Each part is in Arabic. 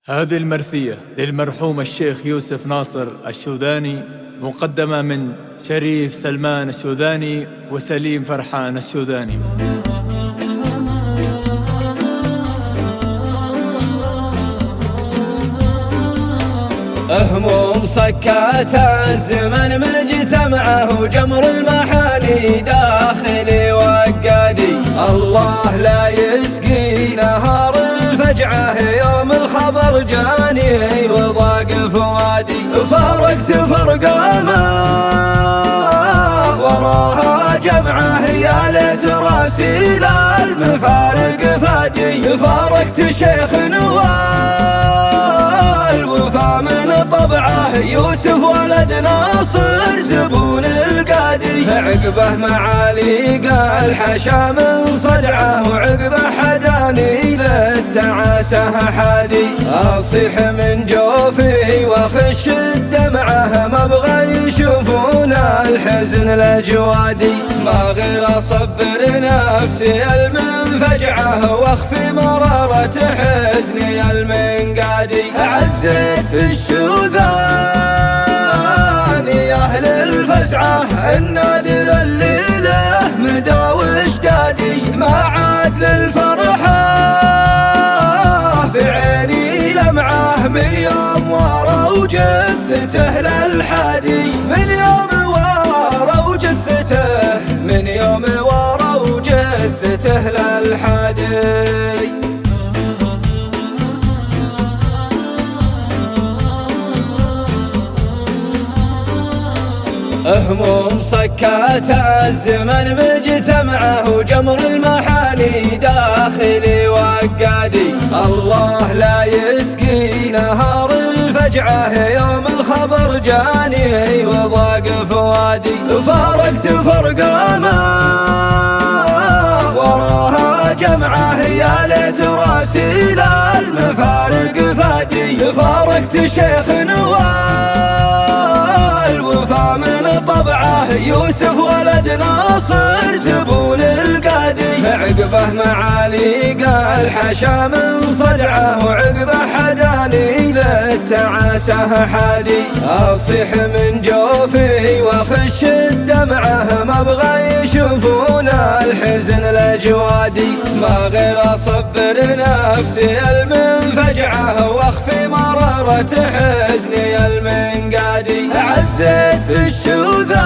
هذه المرثية للمرحوم الشيخ يوسف ناصر الشوذاني، مقدمة من شريف سلمان الشوذاني وسليم فرحان الشوذاني. هموم صكات الزمن مجتمعه وجمر المحاني داخلي وقادي. الله لا يسقي نهار الفجعة يوم الخبر جاني وضاق فؤادي. فارقت فرقة ما وراها جمعه يا ليت راسي لا المفارق فادي. فارقت شيخ نوال وفا من طبعه يوسف ولد ناصر زبون القادي. عقبه معالي قال حشا من صدعه وعقبه حداني للتعاسه حادي. اصيح من جوفي واخش الدمعه ما ابغى يشوفون الحزن الاجوادي. ما غير اصبر نفسي المنفجعه واخفي مرارة حزني المنقادي. عزيت في الشوذان يا اهل الفزعه النادر الليله مداوش دادي. ما عاد للفرحه في عيني لمعه من يوم وروا جثته للحادي. من يوم وروا جثته من يوم وروا جثته للحادي. هموم صكات الزمن مجتمعه وجمر المحاني داخلي وقادي. الله لا يسقي نهار الفجعة يوم الخبر جاني وضاق فؤادي. فارقت فرقة ما وراها جمعه يا ليت راسي لا المفارق فادي. فارقت شيخ نوال وفا من طبعه يوسف ولد ناصر زبون القادي. عقبه معالي قال حشا من صدعه وعقبه حداني للتعاسه حادي. اصيح من جوفي واخش الدمعه ما ابغى يشوفون الحزن الاجوادي. ما غير اصبر نفسي المنفجعه واخفي مرارة حزني المنقادي. عزيت في الشوذان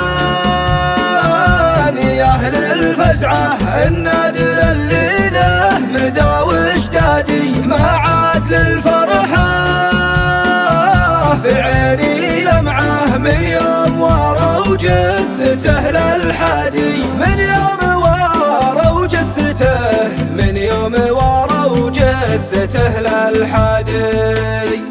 يا اهل الفزعه النادر الليله مداوش دادي. ما عاد للفرحه في عيني لمعه من يوم وروا جثته للحادي. من يوم وروا جثته من يوم وروا جثته للحادي.